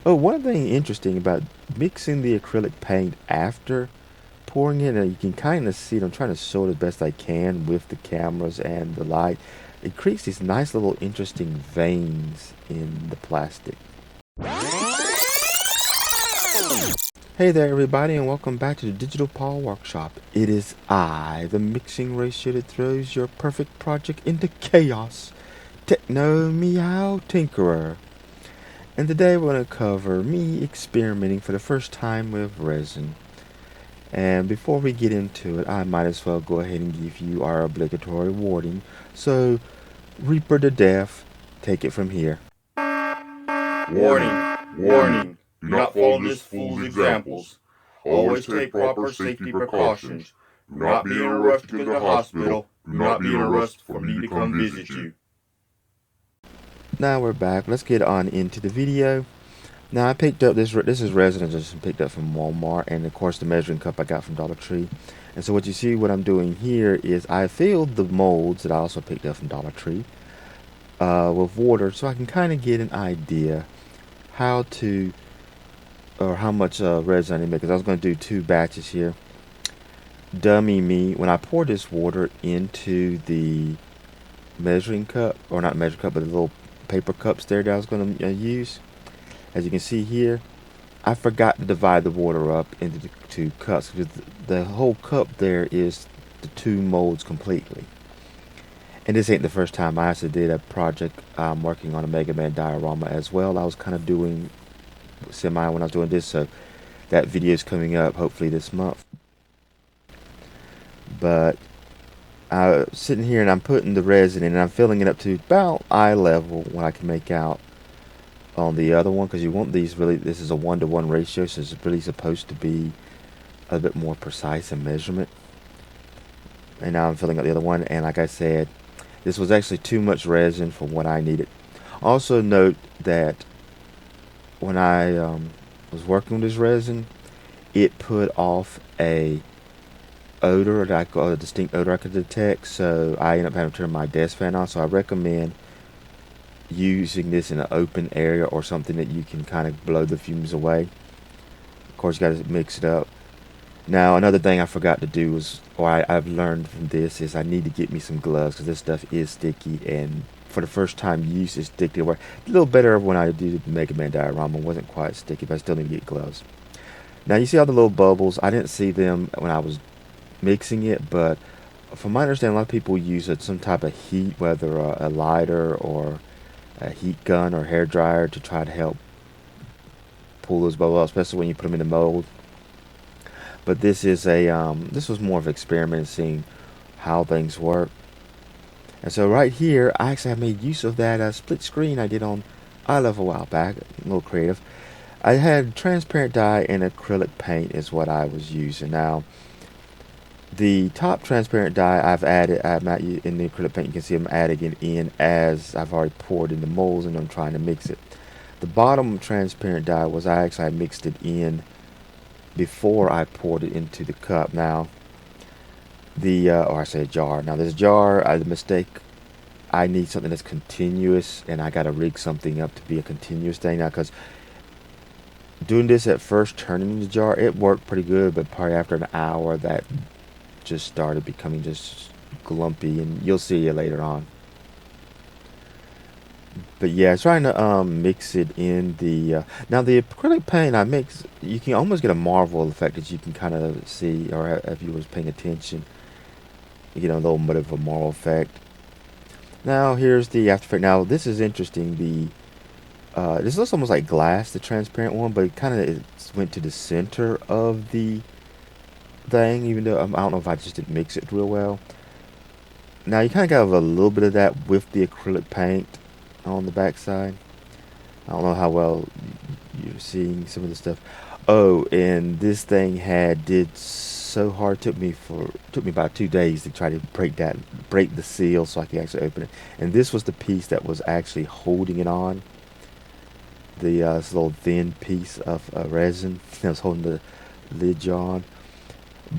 Oh, one thing interesting about mixing the acrylic paint after pouring it, and you can kind of see it. I'm trying to show it as best I can with the cameras and the light. It creates these nice little interesting veins in the plastic. Hey there, everybody, and welcome back to the Digital Paw Workshop. It is I, the mixing ratio that throws your perfect project into chaos, Techno Meow Tinkerer. And today we're going to cover me experimenting for the first time with resin. And before we get into it, I might as well go ahead and give you our obligatory warning. So, Reaper to Death, take it from here. Warning, warning, do not follow this fool's examples. Always take proper safety precautions. Do not be in a rush to go to the hospital. Do not be in a rush for me to come visit you. Now we're back. Let's get on into the video. Now I picked up this is resin I just picked up from Walmart, and of course the measuring cup I got from Dollar Tree. And so what I'm doing here is I filled the molds that I also picked up from Dollar Tree with water, so I can kind of get an idea how to or how much resin I need to make. Because I was going to do 2 batches here. Dummy me, when I pour this water into the measuring cup, or not measuring cup, but the little paper cups there that I was going to use. As you can see here, I forgot to divide the water up into the 2 cups, because the whole cup there is the 2 molds completely. And this ain't the first time I actually did a project. I'm working on a Mega Man diorama as well. I was kind of doing semi when I was doing this, so that video is coming up hopefully this month. But I'm sitting here and I'm putting the resin in, and I'm filling it up to about eye level when I can make out on the other one, because you want these really, this is a 1-to-1 ratio, so it's really supposed to be a bit more precise in measurement. And now I'm filling up the other one, and like I said, this was actually too much resin for what I needed. Also note that when I was working with this resin, it put off a odor that I call a distinct odor I could detect, so I ended up having to turn my desk fan on. So I recommend using this in an open area or something that you can kind of blow the fumes away. Of course, you got to mix it up. Now, another thing I forgot to do was, or I've learned from this, is I need to get me some gloves, because this stuff is sticky, and for the first time use, it's sticky. A little better when I do the Mega Man diorama. It wasn't quite sticky, but I still need to get gloves. Now, you see all the little bubbles? I didn't see them when I was mixing it, but from my understanding, a lot of people use some type of heat, whether a lighter or a heat gun or hair dryer, to try to help pull those bubbles out, especially when you put them in the mold. But this is this was more of an experiment, seeing how things work. And so right here, I actually have made use of that split screen I did on iLove a while back. A little creative. I had transparent dye and acrylic paint is what I was using. Now, the top transparent dye I'm at in the acrylic paint. You can see I'm adding it in as I've already poured in the molds, and I'm trying to mix it. The bottom transparent dye was I mixed it in before I poured it into the cup. Now, or I say jar. Now, this jar, the mistake, I need something that's continuous, and I got to rig something up to be a continuous thing now, because doing this at first, turning the jar, it worked pretty good, but probably after an hour, that just started becoming just glumpy, and you'll see it later on. But yeah, trying to mix it in the now the acrylic paint I mix, you can almost get a Marvel effect that you can kind of see, or if you was paying attention, you get a little bit of a Marvel effect. Now here's the after effect. Now this is interesting. This looks almost like glass, the transparent one, but it kind of went to the center of the thing, even though I don't know if I just didn't mix it real well. Now you kind of got a little bit of that with the acrylic paint on the backside. I don't know how well you're seeing some of the stuff. Oh, and this thing did so hard. Took me about 2 days to try to break the seal so I could actually open it. And this was the piece that was actually holding it on. This little thin piece of resin that was holding the lid on.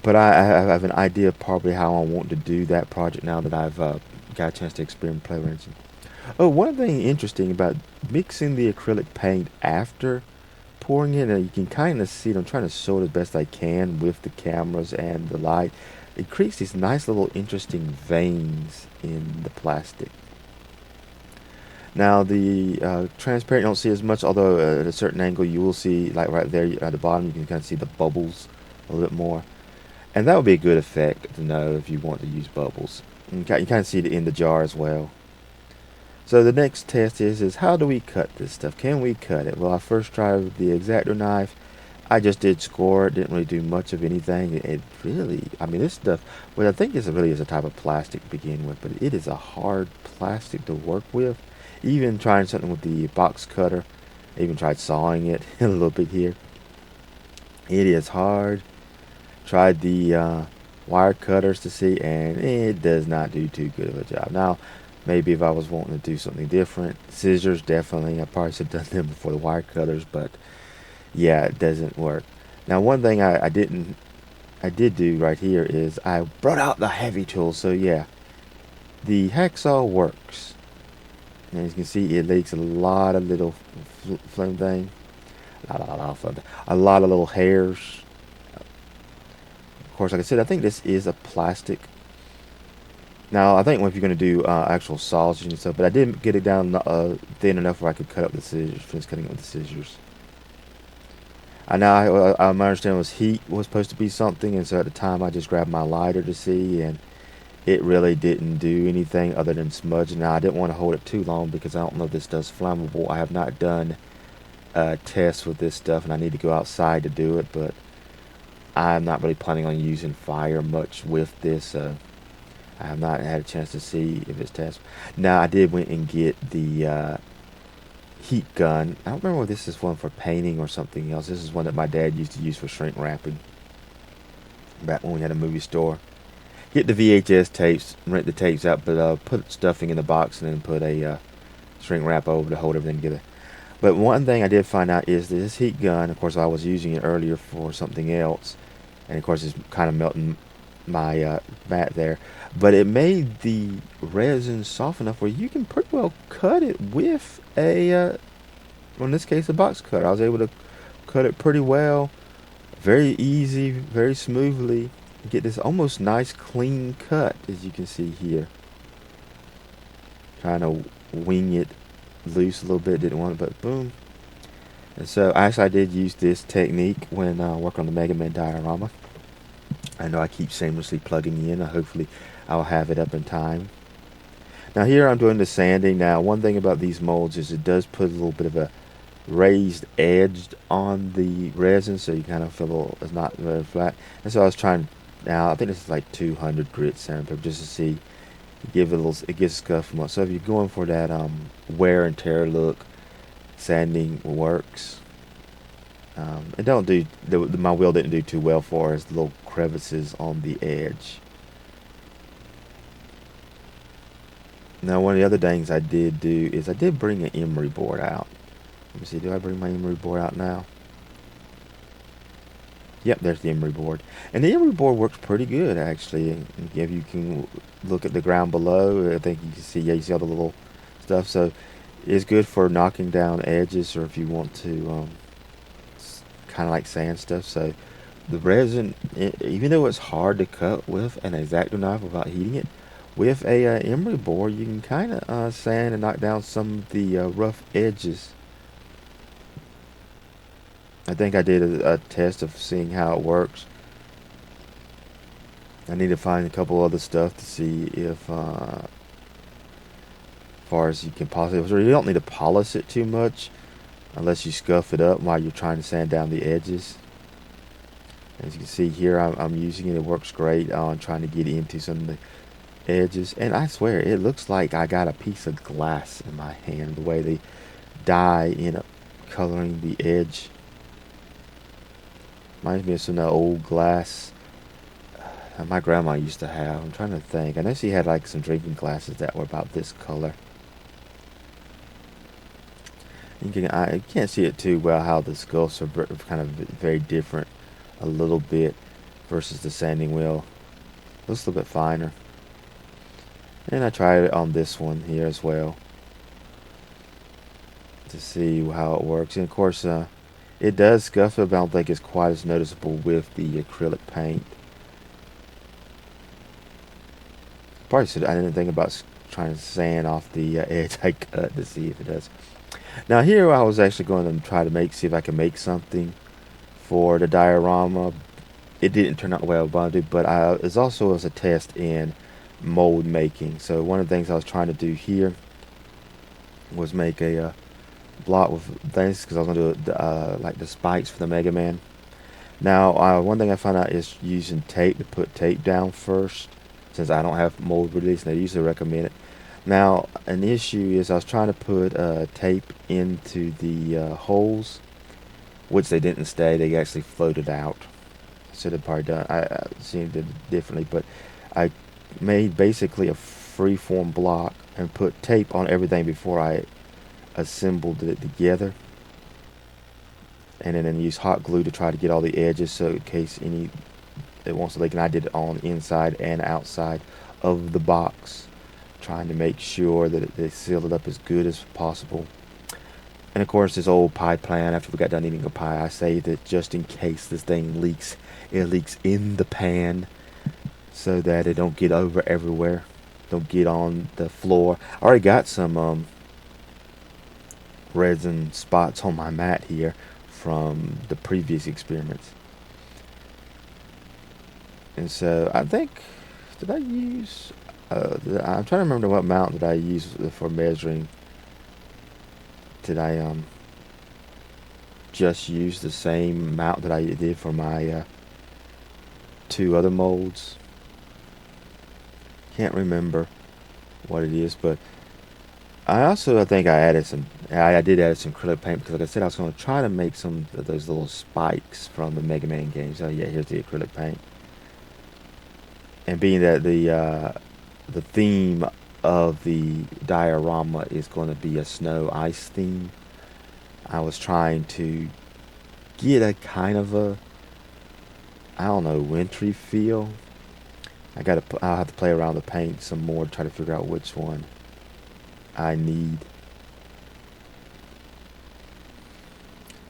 But I have an idea of probably how I want to do that project now that I've got a chance to experiment play resin. Oh, one thing interesting about mixing the acrylic paint after pouring it, and you can kind of see it. I'm trying to show it as best I can with the cameras and the light. It creates these nice little interesting veins in the plastic. Now the transparent you don't see as much, although at a certain angle you will see, like right there at the bottom, you can kind of see the bubbles a little bit more. And that would be a good effect to know if you want to use bubbles. You kind of see it in the jar as well. So the next test is how do we cut this stuff? Can we cut it? Well, I first tried with the X-Acto knife. I just did score it, didn't really do much of anything. It really, I mean, this stuff, well, I think this really is a type of plastic to begin with, but it is a hard plastic to work with. Even trying something with the box cutter, I even tried sawing it a little bit here. It is hard. Tried the wire cutters to see, and it does not do too good of a job. Now, maybe if I was wanting to do something different, scissors definitely. I probably should have done them before the wire cutters, but yeah, it doesn't work. Now, one thing I did do right here is I brought out the heavy tool. So yeah, the hacksaw works. And as you can see, it makes a lot of little flame thing, a lot of little hairs. Of course, like I said, I think this is a plastic. Now, I think if you're going to do actual sausage and stuff, but I didn't get it down thin enough where I could cut up the scissors, finish cutting up with the scissors. I know my understanding was heat was supposed to be something, and so at the time I just grabbed my lighter to see, and it really didn't do anything other than smudging. Now, I didn't want to hold it too long because I don't know if this does flammable. I have not done tests with this stuff, and I need to go outside to do it, but I'm not really planning on using fire much with this. I have not had a chance to see if it's test. Now, I did went and get the heat gun. I don't remember if this is one for painting or something else. This is one that my dad used to use for shrink wrapping back when we had a movie store. Get the VHS tapes, rent the tapes out, but put stuffing in the box and then put a shrink wrap over to hold everything together. But one thing I did find out is this heat gun, of course I was using it earlier for something else, and of course it's kind of melting my mat there, but it made the resin soft enough where you can pretty well cut it with a, in this case, a box cutter. I was able to cut it pretty well, very easy, very smoothly, get this almost nice clean cut, as you can see here. Trying to wing it loose a little bit, didn't want it, but boom. And so actually I did use this technique when working on the Mega Man diorama. I know I keep shamelessly plugging in. Hopefully I'll have it up in time. Now here I'm doing the sanding. Now one thing about these molds is it does put a little bit of a raised edge on the resin, so you kind of feel it's not very flat. And so I was trying, now I think this is like 200 grit sandpaper just to see, give it a little, it gets scuff from it. So if you're going for that wear and tear look, sanding works. It don't do, my wheel didn't do too well for us, the little crevices on the edge. Now one of the other things I did do is I did bring an emery board out. Let me see, do I bring my emery board out now? Yep, there's the emery board. And the emery board works pretty good, actually. If you can look at the ground below, I think you can see, yeah, you see all the little stuff. So it's good for knocking down edges, or if you want to kind of like sand stuff. So the resin, even though it's hard to cut with an X-Acto knife without heating it, with a emery board, you can kind of sand and knock down some of the rough edges. I think I did a test of seeing how it works. I need to find a couple other stuff to see if, as far as you can possibly, you don't need to polish it too much unless you scuff it up while you're trying to sand down the edges. As you can see here, I'm using it. It works great on trying to get into some of the edges. And I swear, it looks like I got a piece of glass in my hand, the way the dye end up coloring the edge. Reminds me of some of the old glass my grandma used to have. I'm trying to think. I know she had like some drinking glasses that were about this color. I can't see it too well how the sculpts are kind of very different a little bit versus the sanding wheel. Looks a little bit finer. And I tried it on this one here as well to see how it works. And of course, It does scuff it, but I don't think it's quite as noticeable with the acrylic paint. Probably should. I didn't think about trying to sand off the edge I cut to see if it does. Now here I was actually going to try to see if I can make something for the diorama. It didn't turn out well, but it's also as a test in mold making. So one of the things I was trying to do here was make a block with things because I was going to do like the spikes for the Mega Man. Now one thing I found out is using tape to put tape down first, since I don't have mold release, and they usually recommend it. Now an issue is I was trying to put tape into the holes, which they didn't stay. They actually floated out. Should have probably done. I seen it differently, but I made basically a free-form block and put tape on everything before I assembled it together, and then use hot glue to try to get all the edges so in case any it wants to leak. And I did it on inside and outside of the box, trying to make sure that they sealed it up as good as possible. And of course, this old pie plan, after we got done eating a pie, I saved it just in case this thing leaks. It leaks in the pan so that it don't get over everywhere. Don't get on the floor. I already got some resin spots on my mat here from the previous experiments. And so I think, did I use, I'm trying to remember what amount did I use for measuring. Did I just use the same amount that I did for my two other molds? Can't remember what it is, but I think I added some. I did add some acrylic paint because, like I said, I was going to try to make some of those little spikes from the Mega Man games. Oh yeah, here's the acrylic paint. And being that the theme of the diorama is going to be a snow ice theme, I was trying to get a kind of a, I don't know, wintry feel. I'll have to play around with the paint some more to try to figure out which one I need.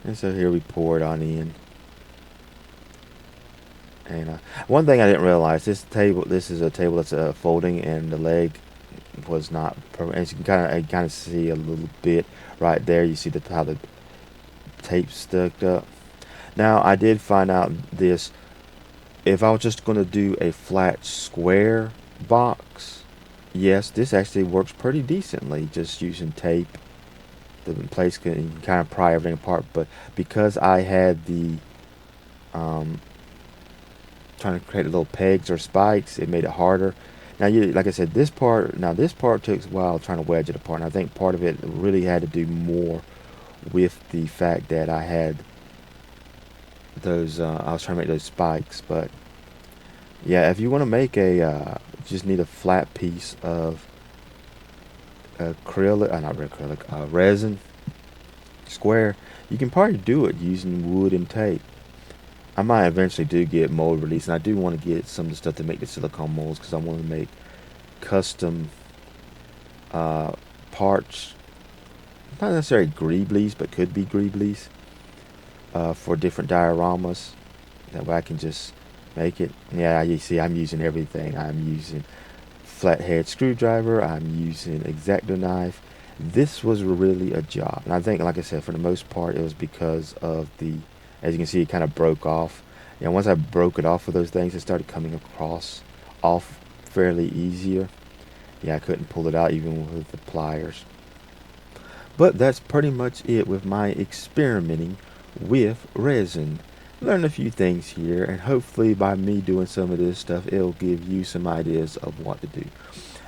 And so here we pour it on in. And one thing I didn't realize, this is a table that's folding, and the leg was not permanent. As you can kind of see a little bit right there. You see how the tape stuck up. Now I did find out this. If I was just going to do a flat square box, yes, this actually works pretty decently. Just using tape, the place can kind of pry everything apart. But because I had the trying to create little pegs or spikes, it made it harder. Now, like I said, this part took a while trying to wedge it apart, and I think part of it really had to do more with the fact that I had those, I was trying to make those spikes. But yeah, if you want to make just need a flat piece of resin square, you can probably do it using wood and tape. I might eventually do get mold release, and I do want to get some of the stuff to make the silicone molds because I want to make custom parts, not necessarily greeblies, but could be greeblies for different dioramas. That way I can just make it. Yeah, you see, I'm using everything. I'm using flathead screwdriver. I'm using X-Acto knife. This was really a job, and I think, like I said, for the most part, it was because of the. As you can see, it kind of broke off. And once I broke it off with those things, it started coming off fairly easier. Yeah, I couldn't pull it out even with the pliers. But that's pretty much it with my experimenting with resin. Learned a few things here, and hopefully by me doing some of this stuff, it'll give you some ideas of what to do.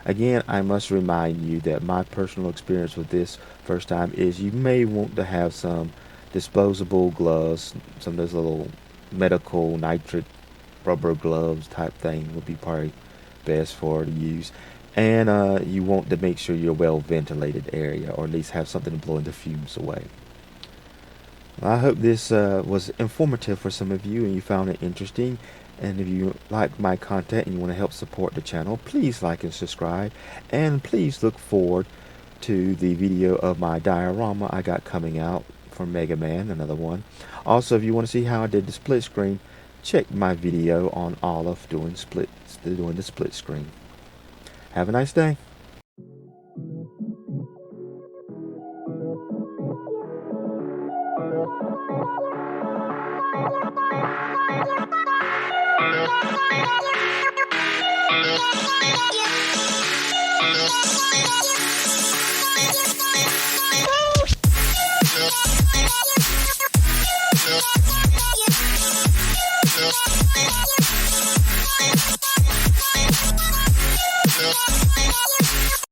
Again, I must remind you that my personal experience with this first time is you may want to have some disposable gloves, some of those little medical nitrate rubber gloves type thing would be probably best for to use. And you want to make sure you're well ventilated area, or at least have something to blow the fumes away. Well, I hope this was informative for some of you and you found it interesting. And if you like my content and you want to help support the channel, please like and subscribe. And please look forward to the video of my diorama I got coming out for Mega Man, another one. Also, if you want to see how I did the split screen, check my video on Olive doing the split screen. Have a nice day.